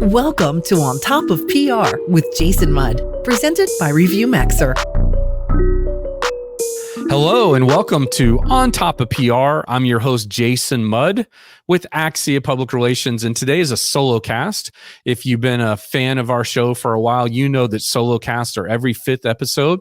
Welcome to On Top of PR with Jason Mudd, presented by Review Maxer. Hello and welcome to On Top of PR. I'm your host, Jason Mudd with Axia Public Relations, and today is a solocast. If you've been a fan of our show for a while, you know that solocasts are every fifth episode.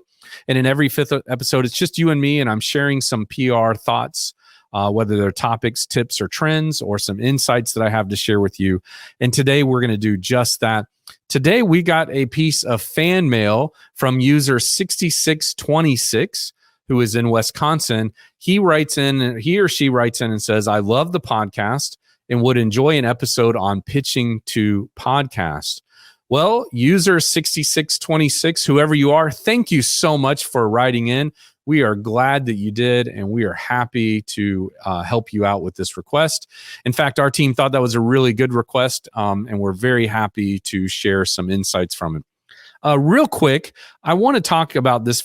And in every fifth episode, it's just you and me, and I'm sharing some PR thoughts, whether they're topics, tips, or trends, or some insights that I have to share with you. And today we're going to do just that. Today we got a piece of fan mail from user 6626, who is in Wisconsin. He or she writes in and says, I love the podcast and would enjoy an episode on pitching to podcast. Well, user 6626, whoever you are, thank you so much for writing in. We are glad that you did, and we are happy to help you out with this request. In fact, our team thought that was a really good request, and we're very happy to share some insights from it. Real quick, I want to talk about this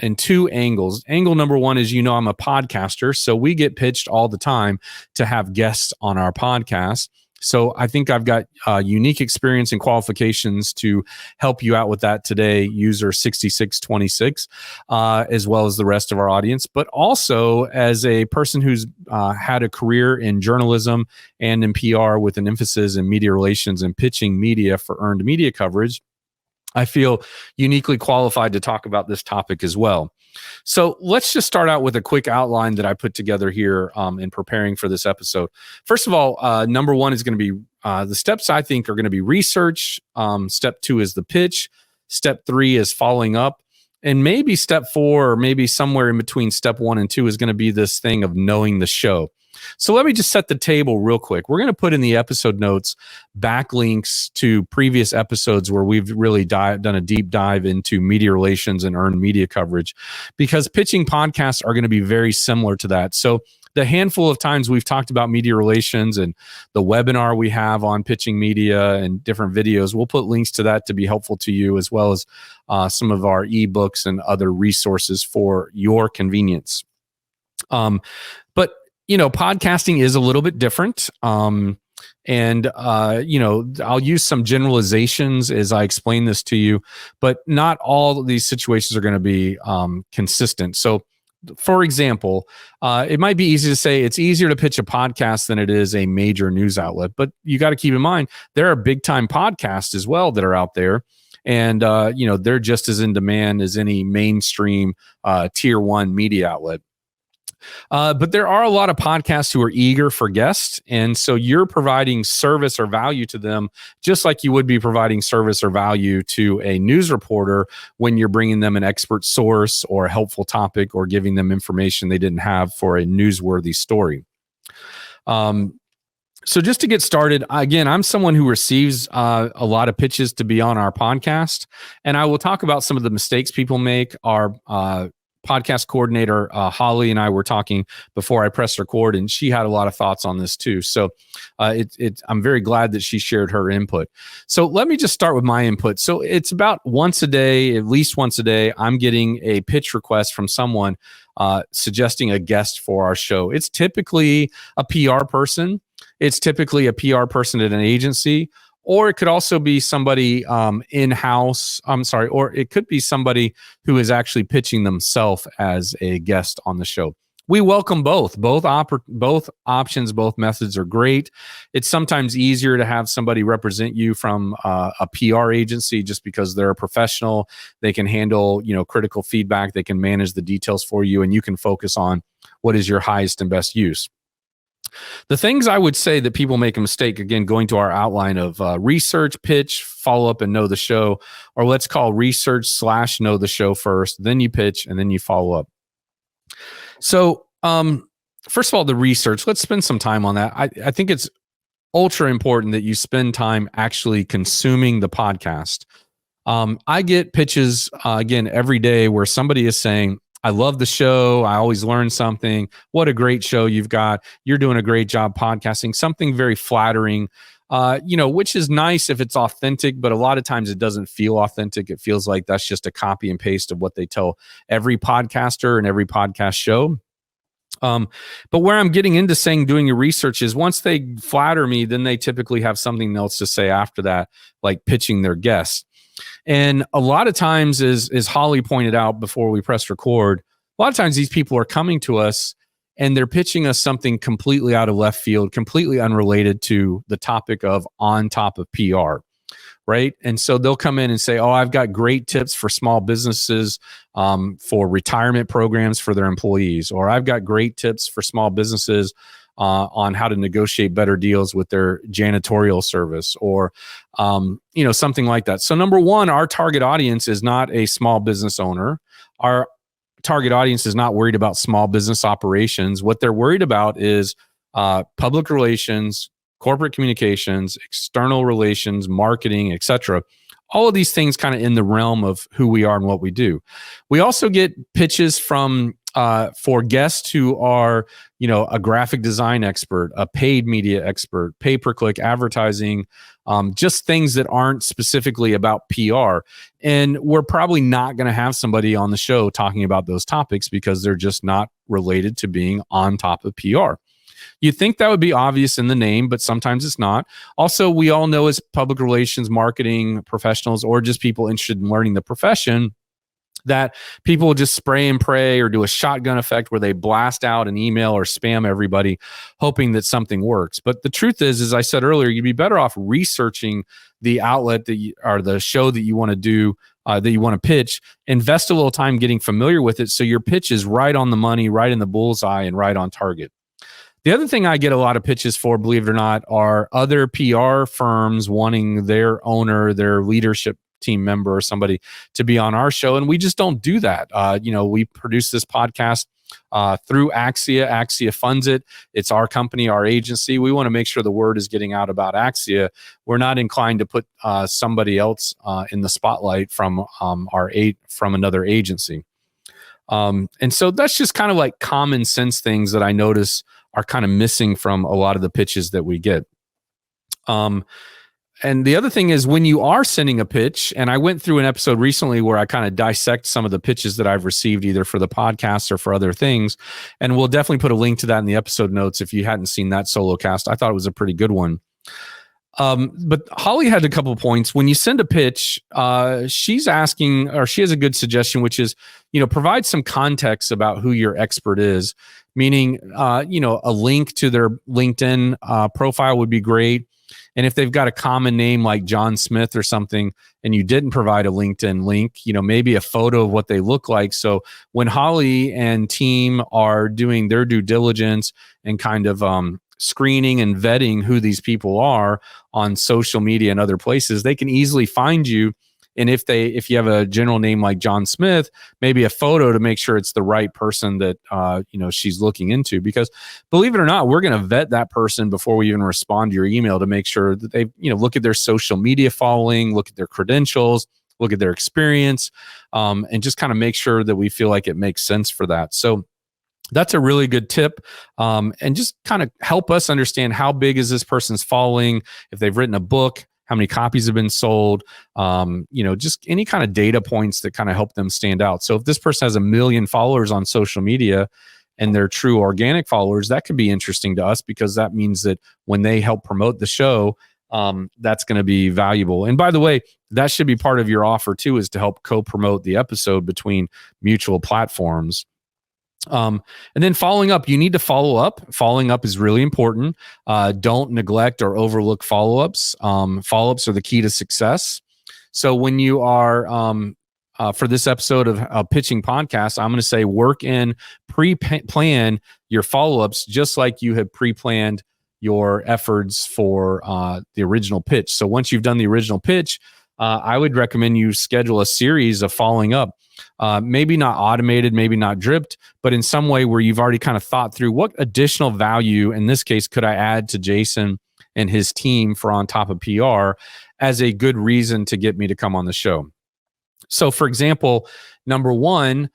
in two angles. Angle number one is, I'm a podcaster, so we get pitched all the time to have guests on our podcast. So I think I've got unique experience and qualifications to help you out with that today, user 6626, as well as the rest of our audience. But also as a person who's had a career in journalism and in PR with an emphasis in media relations and pitching media for earned media coverage, I feel uniquely qualified to talk about this topic as well. So let's just start out with a quick outline that I put together here in preparing for this episode. First of all, number one is going to be the steps I think are going to be research. Step two is the pitch. Step three is following up. And maybe step four, or maybe somewhere in between step one and two, is going to be this thing of knowing the show. So let me just set the table real quick. We're going to put in the episode notes backlinks to previous episodes where we've really done a deep dive into media relations and earned media coverage, because pitching podcasts are going to be very similar to that. So the handful of times we've talked about media relations and the webinar we have on pitching media and different videos, we'll put links to that to be helpful to you, as well as some of our ebooks and other resources for your convenience. But podcasting is a little bit different. I'll use some generalizations as I explain this to you, but not all of these situations are going to be consistent. So, for example, it might be easy to say it's easier to pitch a podcast than it is a major news outlet, but you got to keep in mind, there are big time podcasts as well that are out there. And, they're just as in demand as any mainstream tier one media outlet. But there are a lot of podcasts who are eager for guests. And so you're providing service or value to them, just like you would be providing service or value to a news reporter when you're bringing them an expert source or a helpful topic or giving them information they didn't have for a newsworthy story. So just to get started, again, I'm someone who receives a lot of pitches to be on our podcast, and I will talk about some of the mistakes people make. Our podcast coordinator, Holly, and I were talking before I pressed record, and she had a lot of thoughts on this too. So I'm very glad that she shared her input. So let me just start with my input. So it's about once a day, at least once a day, I'm getting a pitch request from someone suggesting a guest for our show. It's typically a PR person. It's typically a PR person at an agency, or it could also be somebody in-house. Or it could be somebody who is actually pitching themselves as a guest on the show. We welcome both. Both options, both methods are great. It's sometimes easier to have somebody represent you from a PR agency just because they're a professional. They can handle, critical feedback. They can manage the details for you, and you can focus on what is your highest and best use. The things I would say that people make a mistake, again, going to our outline of research, pitch, follow up, and know the show, or let's call research / know the show first, then you pitch, and then you follow up. So first of all, the research, let's spend some time on that. I think it's ultra important that you spend time actually consuming the podcast. I get pitches, again, every day where somebody is saying, I love the show. I always learn something. What a great show you've got. You're doing a great job podcasting. Something very flattering, which is nice if it's authentic, but a lot of times it doesn't feel authentic. It feels like that's just a copy and paste of what they tell every podcaster and every podcast show. But where I'm getting into saying doing your research is once they flatter me, then they typically have something else to say after that, like pitching their guests. And a lot of times, as Holly pointed out before we pressed record, a lot of times these people are coming to us and they're pitching us something completely out of left field, completely unrelated to the topic of on top of PR. Right. And so they'll come in and say, oh, I've got great tips for small businesses for retirement programs for their employees, or I've got great tips for small businesses on how to negotiate better deals with their janitorial service, or something like that. So number one, our target audience is not a small business owner. Our target audience is not worried about small business operations. What they're worried about is public relations, corporate communications, external relations, marketing, etc. All of these things kind of in the realm of who we are and what we do. We also get pitches from for guests who are, a graphic design expert, a paid media expert, pay-per-click advertising, just things that aren't specifically about PR. And we're probably not going to have somebody on the show talking about those topics because they're just not related to being on top of PR. You think that would be obvious in the name, but sometimes it's not. Also, we all know as public relations, marketing professionals, or just people interested in learning the profession, that people will just spray and pray or do a shotgun effect where they blast out an email or spam everybody, hoping that something works. But the truth is, as I said earlier, you'd be better off researching the outlet or the show that you want to do, that you want to pitch. Invest a little time getting familiar with it so your pitch is right on the money, right in the bullseye, and right on target. The other thing I get a lot of pitches for, believe it or not, are other PR firms wanting their owner, their leadership team member, or somebody to be on our show. And we just don't do that. We produce this podcast through Axia. Axia funds it. It's our company, our agency. We want to make sure the word is getting out about Axia. We're not inclined to put somebody else in the spotlight from from another agency. And so that's just kind of like common sense things that I notice are kind of missing from a lot of the pitches that we get. And the other thing is when you are sending a pitch, and I went through an episode recently where I kind of dissect some of the pitches that I've received either for the podcast or for other things. And we'll definitely put a link to that in the episode notes if you hadn't seen that solo cast. I thought it was a pretty good one. But Holly had a couple of points. When you send a pitch, she's asking, or she has a good suggestion, which is, provide some context about who your expert is, meaning, a link to their LinkedIn profile would be great. And if they've got a common name like John Smith or something, and you didn't provide a LinkedIn link, maybe a photo of what they look like. So when Holly and team are doing their due diligence and kind of screening and vetting who these people are on social media and other places, they can easily find you. And if you have a general name like John Smith, maybe a photo to make sure it's the right person that she's looking into. Because believe it or not, we're going to vet that person before we even respond to your email to make sure that they look at their social media following, look at their credentials, look at their experience, and just kind of make sure that we feel like it makes sense for that. So that's a really good tip, and just kind of help us understand how big is this person's following, if they've written a book, how many copies have been sold, just any kind of data points that kind of help them stand out. So if this person has 1 million followers on social media and they're true organic followers, that could be interesting to us because that means that when they help promote the show, that's going to be valuable. And by the way, that should be part of your offer too, is to help co-promote the episode between mutual platforms. And then following up, you need to follow up. Following up is really important. Don't neglect or overlook follow-ups. Follow-ups are the key to success. So when you are, for this episode of Pitching Podcast, I'm going to say work in pre-plan your follow-ups just like you have pre-planned your efforts for the original pitch. So once you've done the original pitch, I would recommend you schedule a series of following up. Maybe not automated, maybe not dripped, but in some way where you've already kind of thought through what additional value, in this case, could I add to Jason and his team for On Top of PR as a good reason to get me to come on the show. So for example, number one,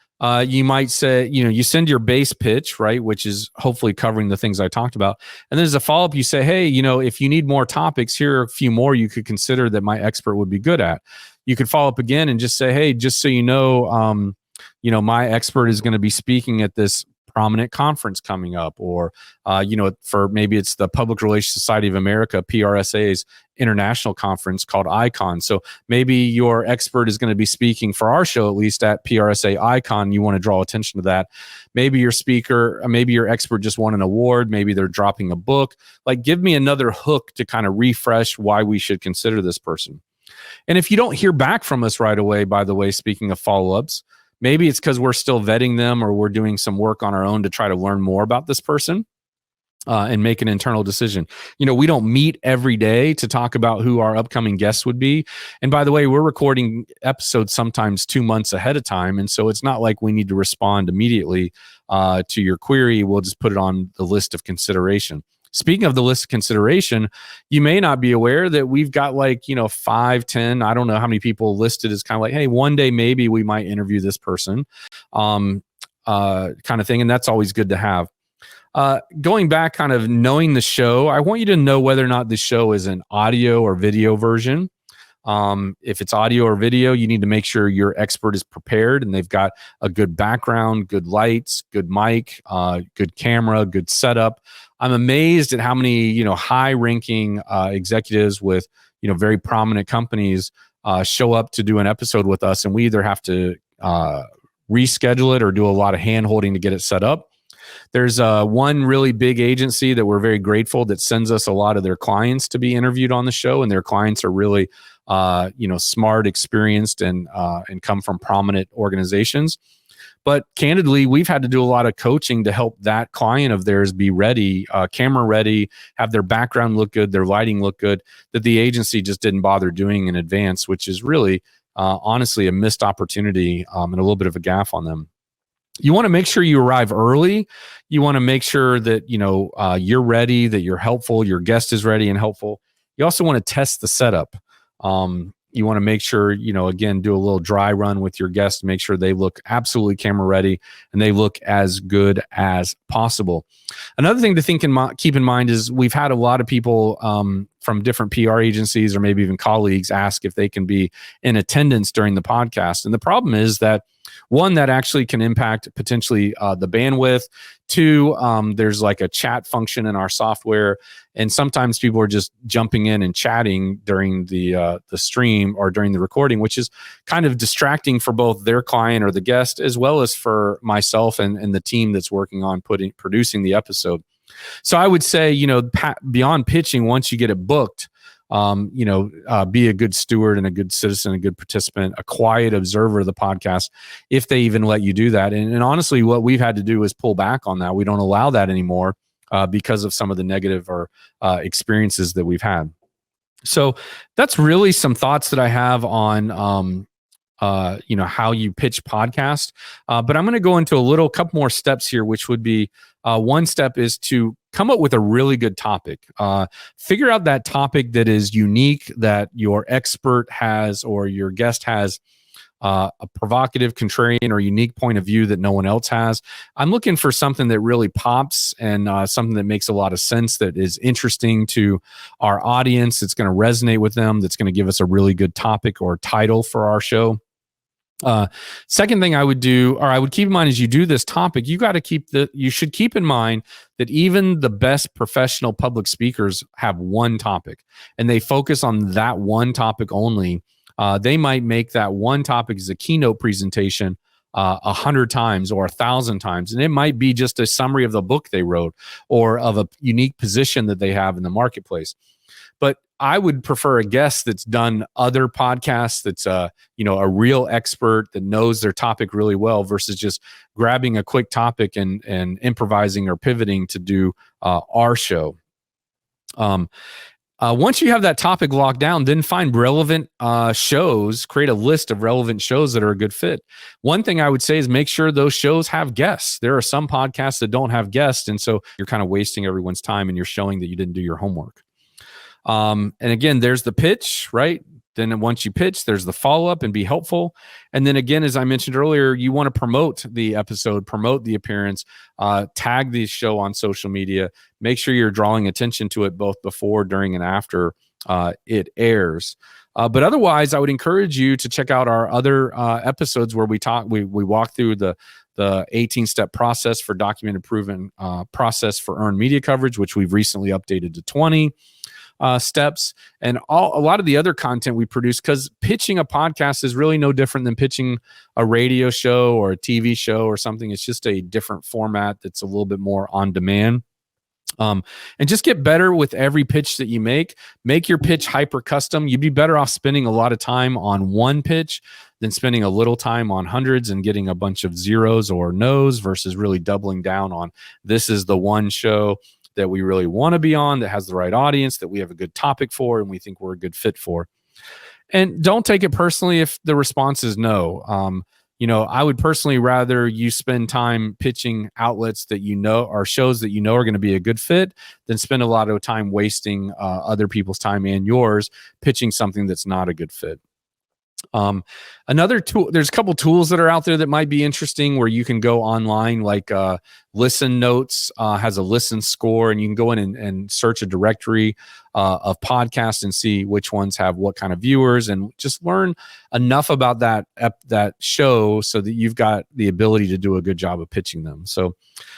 you might say, you send your base pitch, right, which is hopefully covering the things I talked about. And then as a follow-up, you say, hey, if you need more topics, here are a few more you could consider that my expert would be good at. You could follow up again and just say, hey, just so you know, my expert is going to be speaking at this prominent conference coming up, or, for maybe it's the Public Relations Society of America, PRSA's international conference called ICON. So maybe your expert is going to be speaking for our show, at least at PRSA ICON. You want to draw attention to that. Maybe your expert just won an award. Maybe they're dropping a book. Like, give me another hook to kind of refresh why we should consider this person. And if you don't hear back from us right away, by the way, speaking of follow-ups, maybe it's because we're still vetting them, or we're doing some work on our own to try to learn more about this person. And make an internal decision. We don't meet every day to talk about who our upcoming guests would be. And by the way, we're recording episodes sometimes 2 months ahead of time. And so it's not like we need to respond immediately to your query. We'll just put it on the list of consideration. Speaking of the list of consideration, you may not be aware that we've got 5, 10, I don't know how many people listed as kind of like, hey, one day maybe we might interview this person, kind of thing. And that's always good to have. Going back, kind of knowing the show, I want you to know whether or not the show is an audio or video version. If it's audio or video, you need to make sure your expert is prepared and they've got a good background, good lights, good mic, good camera, good setup. I'm amazed at how many, high-ranking executives with, very prominent companies show up to do an episode with us, and we either have to reschedule it or do a lot of hand-holding to get it set up. There's one really big agency that we're very grateful that sends us a lot of their clients to be interviewed on the show, and their clients are really, smart, experienced, and come from prominent organizations. But candidly, we've had to do a lot of coaching to help that client of theirs be ready, camera ready, have their background look good, their lighting look good, that the agency just didn't bother doing in advance, which is really, honestly, a missed opportunity and a little bit of a gaffe on them. You want to make sure you arrive early. You want to make sure that, you're ready, that you're helpful, your guest is ready and helpful. You also want to test the setup. You want to make sure, again, do a little dry run with your guests to make sure they look absolutely camera ready and they look as good as possible. Another thing to keep in mind is we've had a lot of people from different PR agencies or maybe even colleagues ask if they can be in attendance during the podcast. And the problem is that, one, that actually can impact potentially the bandwidth. Two, there's like a chat function in our software, and sometimes people are just jumping in and chatting during the stream or during the recording, which is kind of distracting for both their client or the guest, as well as for myself and the team that's working on producing the episode. So I would say, beyond pitching, once you get it booked, be a good steward and a good citizen, a good participant, a quiet observer of the podcast, if they even let you do that. And honestly, what we've had to do is pull back on that. We don't allow that anymore because of some of the negative or experiences that we've had. So that's really some thoughts that I have on how you pitch podcast. But I'm going to go into a couple more steps here, which would be one step is to come up with a really good topic. Figure out that topic that is unique, that your expert has or your guest has a provocative, contrarian, or unique point of view that no one else has. I'm looking for something that really pops and something that makes a lot of sense, that is interesting to our audience, that's going to resonate with them, that's going to give us a really good topic or title for our show. Second thing I would do, or I would keep in mind as you do this topic, you should keep in mind that even the best professional public speakers have one topic and they focus on that one topic only. They might make that one topic as a keynote presentation 100 times or 1,000 times. And it might be just a summary of the book they wrote or of a unique position that they have in the marketplace. But I would prefer a guest that's done other podcasts, that's a real expert that knows their topic really well, versus just grabbing a quick topic and improvising or pivoting to do our show. Once you have that topic locked down, then find relevant shows, create a list of relevant shows that are a good fit. One thing I would say is make sure those shows have guests. There are some podcasts that don't have guests, and so you're kind of wasting everyone's time and you're showing that you didn't do your homework. And again, there's the pitch, right? Then once you pitch, there's the follow-up and be helpful. And then again, as I mentioned earlier, you want to promote the episode, promote the appearance, tag the show on social media, make sure you're drawing attention to it both before, during, and after it airs. But otherwise, I would encourage you to check out our other episodes where we walk through the the 18-step process for documented proven process for earned media coverage, which we've recently updated to 20 steps, and a lot of the other content we produce, because pitching a podcast is really no different than pitching a radio show or a TV show or something. It's just a different format that's a little bit more on demand. And just get better with every pitch that you make. Make your pitch hyper custom. You'd be better off spending a lot of time on one pitch than spending a little time on hundreds and getting a bunch of zeros or no's, versus really doubling down on, this is the one show that we really want to be on, that has the right audience, that we have a good topic for, and we think we're a good fit for. And don't take it personally if the response is no. I would personally rather you spend time pitching outlets that you know, or shows that you know are going to be a good fit, than spend a lot of time wasting other people's time and yours pitching something that's not a good fit. Another tool, there's a couple tools that are out there that might be interesting, where you can go online, like Listen Notes has a listen score, and you can go in and search a directory of podcasts and see which ones have what kind of viewers, and just learn enough about that show so that you've got the ability to do a good job of pitching them. So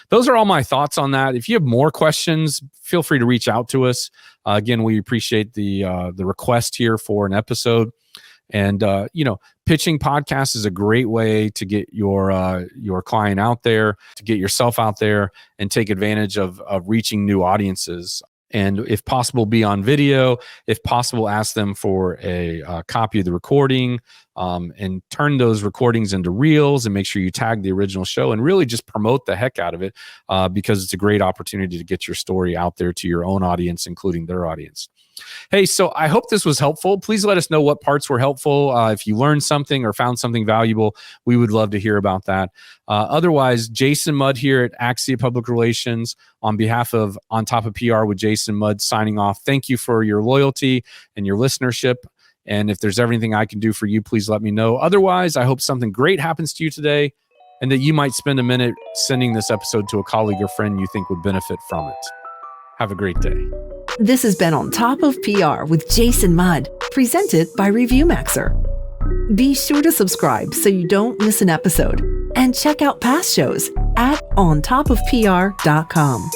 those are all my thoughts on that. If you have more questions, feel free to reach out to us. Again, we appreciate the request here for an episode. And, pitching podcasts is a great way to get your client out there, to get yourself out there, and take advantage of reaching new audiences. And if possible, be on video. If possible, ask them for a copy of the recording, and turn those recordings into reels, and make sure you tag the original show, and really just promote the heck out of it, because it's a great opportunity to get your story out there to your own audience, including their audience. Hey, so I hope this was helpful. Please let us know what parts were helpful. If you learned something or found something valuable, we would love to hear about that. Otherwise, Jason Mudd here at Axia Public Relations, on behalf of On Top of PR with Jason Mudd, signing off. Thank you for your loyalty and your listenership. And if there's anything I can do for you, please let me know. Otherwise, I hope something great happens to you today, and that you might spend a minute sending this episode to a colleague or friend you think would benefit from it. Have a great day. This has been On Top of PR with Jason Mudd, presented by ReviewMaxer. Be sure to subscribe so you don't miss an episode, and check out past shows at ontopofpr.com.